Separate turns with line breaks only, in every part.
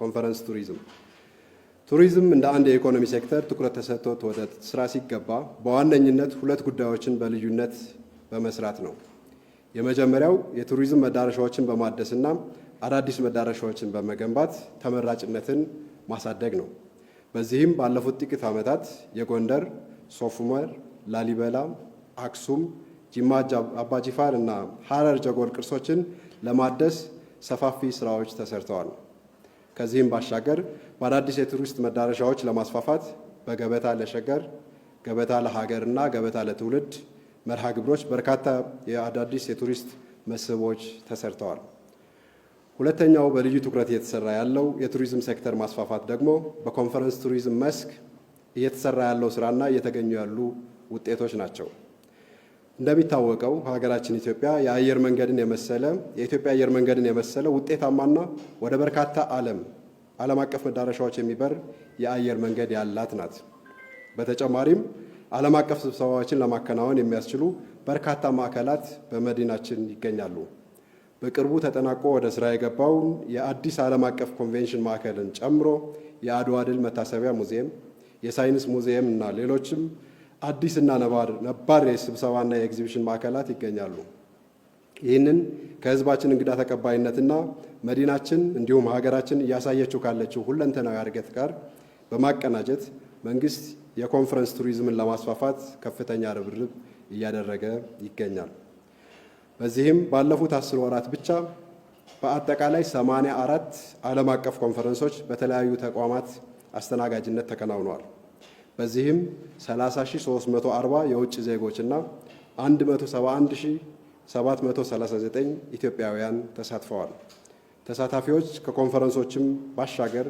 ኮንፈረንስ ቱሪዝም እንደ አንድ የኢኮኖሚ ሴክተር ትኩረት ተሰጥቶት ወደ ስራ ሲገባ በዋነኝነት ሁለት ጉዳዮችን በልዩነት በመስራት ነው። የመጀመሪያው የቱሪዝም መዳረሻዎችን በማደስና አዳዲስ መዳረሻዎችን በመገንባት ተመራጭነትን ማሳደግ ነው። በዚህም ባለፉት ጥቂት ዓመታት የጎንደር፣ ሶፍ ዑመር፣ ላሊበላ፣ አክሱም፣ ጅማ አባጅፋር እና ሐረር ጀጎል ቅርሶችን ለማደስ ሰፋፊ ስራዎች ተሰርተዋል። ከዚህም ባሻገር በአዳዲስ የቱሪስት መዳረሻዎች ለማስፋፋት በገበታ ለሸገር፣ ገበታ ለሀገር እና ገበታ ለትውልድ መርሃ ግብሮች በርካታ የአዳዲስ የቱሪስት መስህቦች ተሰርተዋል። ሁለተኛው በልዩ ትኩረት እየተሰራ ያለው የቱሪዝም ሴክተር ማስፋፋት ደግሞ በኮንፈረንስ ቱሪዝም መስክ እየተሰራ ያለው ስራና እየተገኙ ያሉ ውጤቶች ናቸው። እንደሚታወቀው ሀገራችን ኢትዮጵያ የኢትዮጵያ አየር መንገድን የመሰለ ውጤታማና ወደ በርካታ ዓለም አቀፍ መዳረሻዎች የሚበር የአየር መንገድ ያላት ናት። በተጨማሪም ዓለም አቀፍ ስብሰባዎችን ለማከናወን የሚያስችሉ በርካታ ማዕከላት በመዲናችን ይገኛሉ። በቅርቡ ተጠናቆ ወደ ስራ የገባውን የአዲስ ዓለም አቀፍ ኮንቬንሽን ማዕከልን ጨምሮ የአድዋ ድል መታሰቢያ ሙዚየም፣ የሳይንስ ሙዚየም እና ሌሎችም አዲስና ነባር የስብሰባና የኤግዚቢሽን ማዕከላት ይገኛሉ። ይህንን ከህዝባችን እንግዳ ተቀባይነትና መዲናችን እንዲሁም ሀገራችን እያሳየችው ካለችው ሁለንተናዊ እድገት ጋር በማቀናጀት መንግስት የኮንፈረንስ ቱሪዝምን ለማስፋፋት ከፍተኛ ርብርብ እያደረገ ይገኛል። በዚህም ባለፉት 10 ወራት ብቻ በአጠቃላይ 84 ዓለም አቀፍ ኮንፈረንሶች በተለያዩ ተቋማት አስተናጋጅነት ተከናውነዋል። በዚህም 30,340 የውጭ ዜጎችና 171,739 ኢትዮጵያውያን ተሳትፈዋል። ተሳታፊዎች ከኮንፈረንሶችም ባሻገር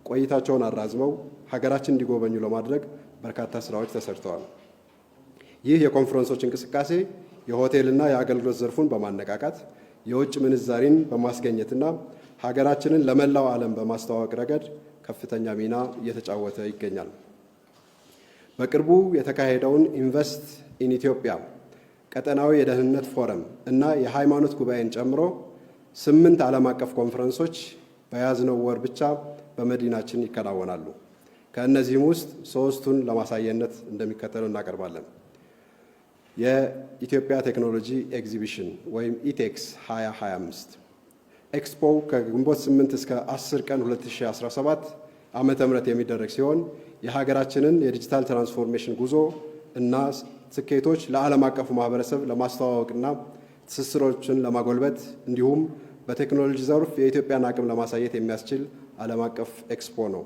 ቆይታቸውን አራዝመው ሀገራችን እንዲጎበኙ ለማድረግ በርካታ ስራዎች ተሰርተዋል። ይህ የኮንፈረንሶች እንቅስቃሴ የሆቴልና የአገልግሎት ዘርፉን በማነቃቃት የውጭ ምንዛሪን በማስገኘትና ሀገራችንን ለመላው ዓለም በማስተዋወቅ ረገድ ከፍተኛ ሚና እየተጫወተ ይገኛል። በቅርቡ የተካሄደውን ኢንቨስት ኢን ኢትዮጵያ ቀጠናዊ የደህንነት ፎረም እና የሃይማኖት ጉባኤን ጨምሮ 8 ዓለም አቀፍ ኮንፈረንሶች በያዝነው ወር ብቻ በመዲናችን ይከናወናሉ። ከእነዚህም ውስጥ 3ቱን ለማሳየነት እንደሚከተለው እናቀርባለን። የኢትዮጵያ ቴክኖሎጂ ኤግዚቢሽን ወይም ኢቴክስ 2025 ኤክስፖ ከግንቦት 8 እስከ 10 ቀን 2017 ዓመተ ምህረት የሚደረግ ሲሆን የሀገራችንን የዲጂታል ትራንስፎርሜሽን ጉዞ እና ስኬቶች ለዓለም አቀፉ ማህበረሰብ ለማስተዋወቅና ትስስሮችን ለማጎልበት እንዲሁም በቴክኖሎጂ ዘርፍ የኢትዮጵያን አቅም ለማሳየት የሚያስችል ዓለም አቀፍ ኤክስፖ ነው።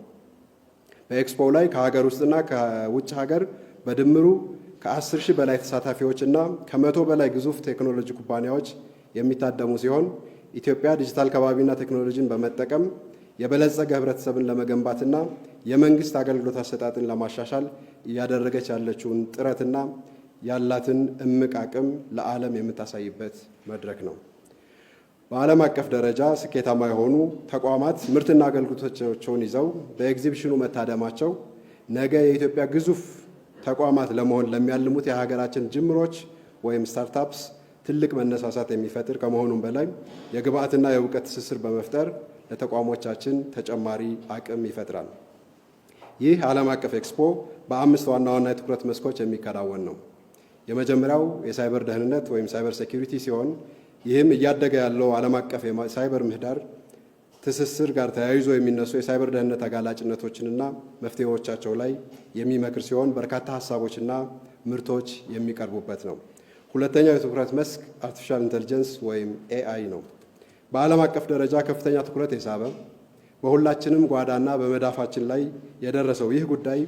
በኤክስፖ ላይ ከሀገር ውስጥና ከውጭ ሀገር በድምሩ ከ10,000 በላይ ተሳታፊዎችና ከ100 በላይ ግዙፍ ቴክኖሎጂ ኩባንያዎች የሚታደሙ ሲሆን ኢትዮጵያ ዲጂታል ከባቢና ቴክኖሎጂን በመጠቀም የበለጸገ ህብረተሰብን ለመገንባትና የመንግስት አገልግሎት አሰጣጥን ለማሻሻል እያደረገች ያለችውን ጥረትና ያላትን እምቅ አቅም ለዓለም የምታሳይበት መድረክ ነው። በዓለም አቀፍ ደረጃ ስኬታማ የሆኑ ተቋማት ምርትና አገልግሎቶቻቸውን ይዘው በኤግዚቢሽኑ መታደማቸው ነገ የኢትዮጵያ ግዙፍ ተቋማት ለመሆን ለሚያልሙት የሀገራችን ጅምሮች ወይም ስታርታፕስ ትልቅ መነሳሳት የሚፈጥር ከመሆኑም በላይ የግብአትና የእውቀት ትስስር በመፍጠር ለተቋሞቻችን ተጨማሪ አቅም ይፈጥራል። ይህ ዓለም አቀፍ ኤክስፖ በ5 ዋና ዋና የትኩረት መስኮች የሚከናወን ነው። የመጀመሪያው የሳይበር ደህንነት ወይም ሳይበር ሴኩሪቲ ሲሆን ይህም እያደገ ያለው ዓለም አቀፍ የሳይበር ምህዳር ትስስር ጋር ተያይዞ የሚነሱ የሳይበር ደህንነት ተጋላጭነቶችንና መፍትሄዎቻቸው ላይ የሚመክር ሲሆን በርካታ ሀሳቦችና ምርቶች የሚቀርቡበት ነው። ሁለተኛው የትኩረት መስክ አርቲፊሻል ኢንተሊጀንስ ወይም ኤአይ ነው። በዓለም አቀፍ ደረጃ ከፍተኛ ትኩረት የሳበ በሁላችንም ጓዳና በመዳፋችን ላይ የደረሰው ይህ ጉዳይ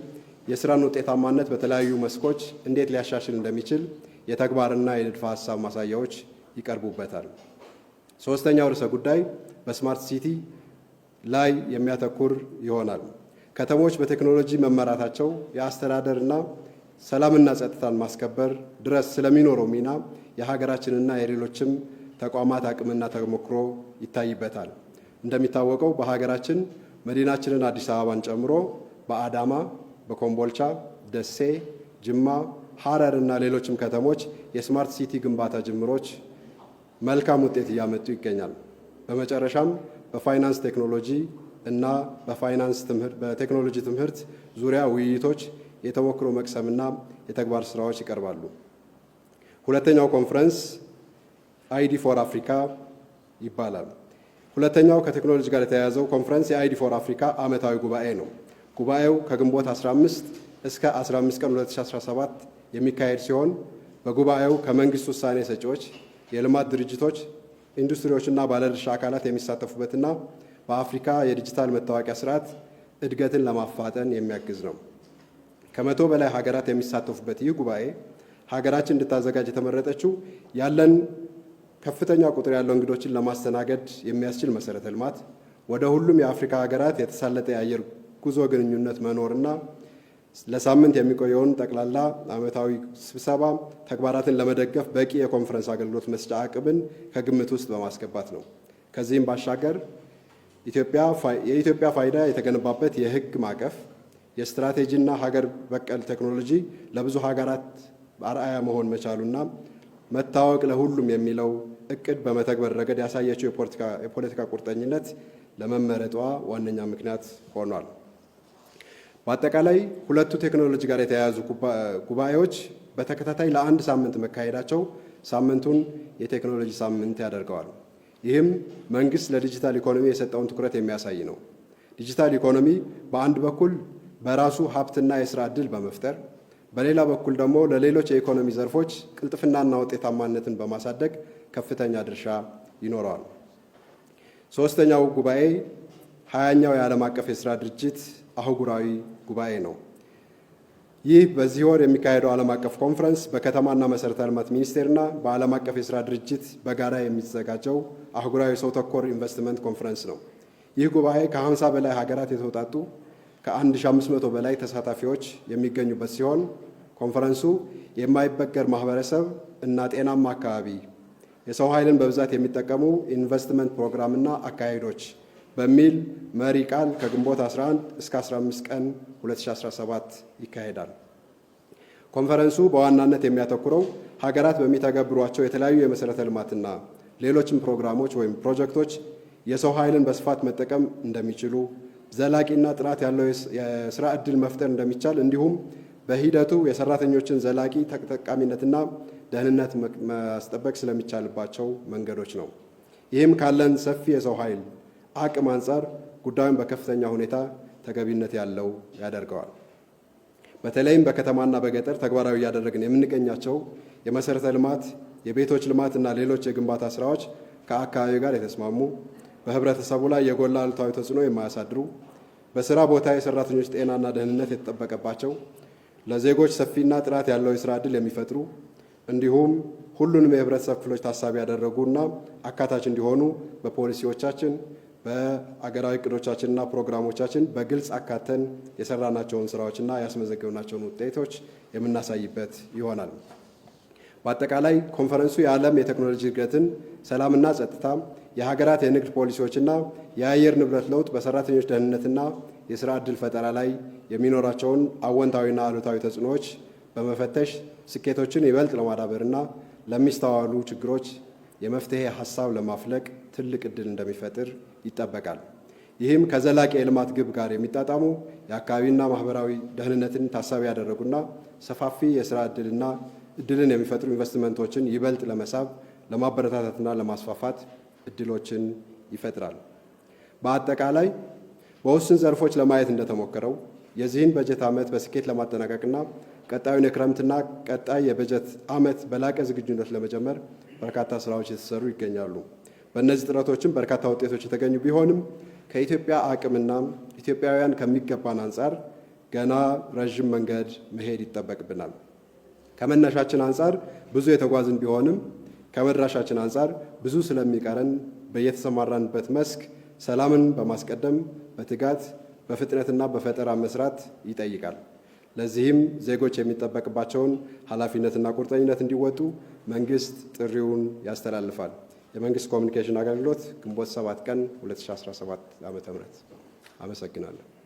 የስራን ውጤታማነት በተለያዩ መስኮች እንዴት ሊያሻሽል እንደሚችል የተግባርና የንድፈ ሀሳብ ማሳያዎች ይቀርቡበታል። ሶስተኛው ርዕሰ ጉዳይ በስማርት ሲቲ ላይ የሚያተኩር ይሆናል። ከተሞች በቴክኖሎጂ መመራታቸው የአስተዳደርና ሰላምና ጸጥታን ማስከበር ድረስ ስለሚኖረው ሚና የሀገራችንና የሌሎችም ተቋማት አቅምና ተሞክሮ ይታይበታል። እንደሚታወቀው በሀገራችን መዲናችንን አዲስ አበባን ጨምሮ በአዳማ፣ በኮምቦልቻ፣ ደሴ፣ ጅማ፣ ሐረር እና ሌሎችም ከተሞች የስማርት ሲቲ ግንባታ ጅምሮች መልካም ውጤት እያመጡ ይገኛል። በመጨረሻም በፋይናንስ ቴክኖሎጂ እና በፋይናንስ ትምህርት በቴክኖሎጂ ትምህርት ዙሪያ ውይይቶች፣ የተሞክሮ መቅሰምና የተግባር ስራዎች ይቀርባሉ። ሁለተኛው ኮንፈረንስ አይዲ ፎር አፍሪካ ይባላል። ሁለተኛው ከቴክኖሎጂ ጋር የተያያዘው ኮንፈረንስ የአይዲ ፎር አፍሪካ ዓመታዊ ጉባኤ ነው። ጉባኤው ከግንቦት 15 እስከ 15 ቀን 2017 የሚካሄድ ሲሆን በጉባኤው ከመንግስት ውሳኔ ሰጪዎች፣ የልማት ድርጅቶች፣ ኢንዱስትሪዎችና ባለድርሻ አካላት የሚሳተፉበትና በአፍሪካ የዲጂታል መታወቂያ ስርዓት እድገትን ለማፋጠን የሚያግዝ ነው። ከ100 በላይ ሀገራት የሚሳተፉበት ይህ ጉባኤ ሀገራችን እንድታዘጋጅ የተመረጠችው ያለን ከፍተኛ ቁጥር ያለው እንግዶችን ለማስተናገድ የሚያስችል መሰረተ ልማት፣ ወደ ሁሉም የአፍሪካ ሀገራት የተሳለጠ የአየር ጉዞ ግንኙነት መኖርና ለሳምንት የሚቆየውን ጠቅላላ ዓመታዊ ስብሰባ ተግባራትን ለመደገፍ በቂ የኮንፈረንስ አገልግሎት መስጫ አቅምን ከግምት ውስጥ በማስገባት ነው። ከዚህም ባሻገር የኢትዮጵያ ፋይዳ የተገነባበት የሕግ ማዕቀፍ የስትራቴጂና ሀገር በቀል ቴክኖሎጂ ለብዙ ሀገራት አርአያ መሆን መቻሉና መታወቅ ለሁሉም የሚለው እቅድ በመተግበር ረገድ ያሳየችው የፖለቲካ ቁርጠኝነት ለመመረጧ ዋነኛ ምክንያት ሆኗል። በአጠቃላይ ሁለቱ ቴክኖሎጂ ጋር የተያያዙ ጉባኤዎች በተከታታይ ለአንድ ሳምንት መካሄዳቸው ሳምንቱን የቴክኖሎጂ ሳምንት ያደርገዋል። ይህም መንግስት ለዲጂታል ኢኮኖሚ የሰጠውን ትኩረት የሚያሳይ ነው። ዲጂታል ኢኮኖሚ በአንድ በኩል በራሱ ሀብትና የስራ ዕድል በመፍጠር በሌላ በኩል ደግሞ ለሌሎች የኢኮኖሚ ዘርፎች ቅልጥፍናና ውጤታማነትን በማሳደግ ከፍተኛ ድርሻ ይኖረዋል። ሶስተኛው ጉባኤ 20ኛው የዓለም አቀፍ የስራ ድርጅት አህጉራዊ ጉባኤ ነው። ይህ በዚህ ወር የሚካሄደው ዓለም አቀፍ ኮንፈረንስ በከተማና መሰረተ ልማት ሚኒስቴርና በዓለም አቀፍ የስራ ድርጅት በጋራ የሚዘጋጀው አህጉራዊ ሰው ተኮር ኢንቨስትመንት ኮንፈረንስ ነው። ይህ ጉባኤ ከ50 በላይ ሀገራት የተውጣጡ ከ1500 በላይ ተሳታፊዎች የሚገኙበት ሲሆን ኮንፈረንሱ የማይበገር ማህበረሰብ እና ጤናማ አካባቢ፣ የሰው ኃይልን በብዛት የሚጠቀሙ ኢንቨስትመንት ፕሮግራምና አካሄዶች በሚል መሪ ቃል ከግንቦት 11 እስከ 15 ቀን 2017 ይካሄዳል። ኮንፈረንሱ በዋናነት የሚያተኩረው ሀገራት በሚተገብሯቸው የተለያዩ የመሰረተ ልማትና ሌሎችም ፕሮግራሞች ወይም ፕሮጀክቶች የሰው ኃይልን በስፋት መጠቀም እንደሚችሉ፣ ዘላቂና ጥራት ያለው የስራ ዕድል መፍጠር እንደሚቻል እንዲሁም በሂደቱ የሰራተኞችን ዘላቂ ተጠቃሚነትና ደህንነት ማስጠበቅ ስለሚቻልባቸው መንገዶች ነው። ይህም ካለን ሰፊ የሰው ኃይል አቅም አንጻር ጉዳዩን በከፍተኛ ሁኔታ ተገቢነት ያለው ያደርገዋል። በተለይም በከተማና በገጠር ተግባራዊ እያደረግን የምንገኛቸው የመሰረተ ልማት፣ የቤቶች ልማት እና ሌሎች የግንባታ ስራዎች ከአካባቢው ጋር የተስማሙ፣ በህብረተሰቡ ላይ የጎላ አሉታዊ ተጽዕኖ የማያሳድሩ፣ በስራ ቦታ የሰራተኞች ጤናና ደህንነት የተጠበቀባቸው፣ ለዜጎች ሰፊና ጥራት ያለው የስራ ዕድል የሚፈጥሩ እንዲሁም ሁሉንም የህብረተሰብ ክፍሎች ታሳቢ ያደረጉና አካታች እንዲሆኑ በፖሊሲዎቻችን በአገራዊ እቅዶቻችንና ፕሮግራሞቻችን በግልጽ አካተን የሰራናቸውን ስራዎችና ያስመዘገብናቸውን ውጤቶች የምናሳይበት ይሆናል። በአጠቃላይ ኮንፈረንሱ የዓለም የቴክኖሎጂ እድገትን፣ ሰላምና ጸጥታ፣ የሀገራት የንግድ ፖሊሲዎችና የአየር ንብረት ለውጥ በሰራተኞች ደህንነትና የስራ ዕድል ፈጠራ ላይ የሚኖራቸውን አወንታዊና አሉታዊ ተጽዕኖዎች በመፈተሽ ስኬቶችን ይበልጥ ለማዳበርና ለሚስተዋሉ ችግሮች የመፍትሄ ሀሳብ ለማፍለቅ ትልቅ ዕድል እንደሚፈጥር ይጠበቃል። ይህም ከዘላቂ የልማት ግብ ጋር የሚጣጣሙ የአካባቢና ማህበራዊ ደህንነትን ታሳቢ ያደረጉና ሰፋፊ የስራ ዕድልን የሚፈጥሩ ኢንቨስትመንቶችን ይበልጥ ለመሳብ ለማበረታታትና ለማስፋፋት ዕድሎችን ይፈጥራል። በአጠቃላይ በውስን ዘርፎች ለማየት እንደተሞከረው የዚህን በጀት ዓመት በስኬት ለማጠናቀቅና ቀጣዩን የክረምትና ቀጣይ የበጀት ዓመት በላቀ ዝግጁነት ለመጀመር በርካታ ስራዎች የተሰሩ ይገኛሉ። በእነዚህ ጥረቶችም በርካታ ውጤቶች የተገኙ ቢሆንም ከኢትዮጵያ አቅምና ኢትዮጵያውያን ከሚገባን አንጻር ገና ረዥም መንገድ መሄድ ይጠበቅብናል። ከመነሻችን አንጻር ብዙ የተጓዝን ቢሆንም ከመድረሻችን አንጻር ብዙ ስለሚቀረን በየተሰማራንበት መስክ ሰላምን በማስቀደም በትጋት በፍጥነትና በፈጠራ መስራት ይጠይቃል። ለዚህም ዜጎች የሚጠበቅባቸውን ኃላፊነትና ቁርጠኝነት እንዲወጡ መንግስት ጥሪውን ያስተላልፋል። የመንግስት ኮሚኒኬሽን አገልግሎት ግንቦት 7 ቀን 2017 ዓ.ም። አመሰግናለሁ።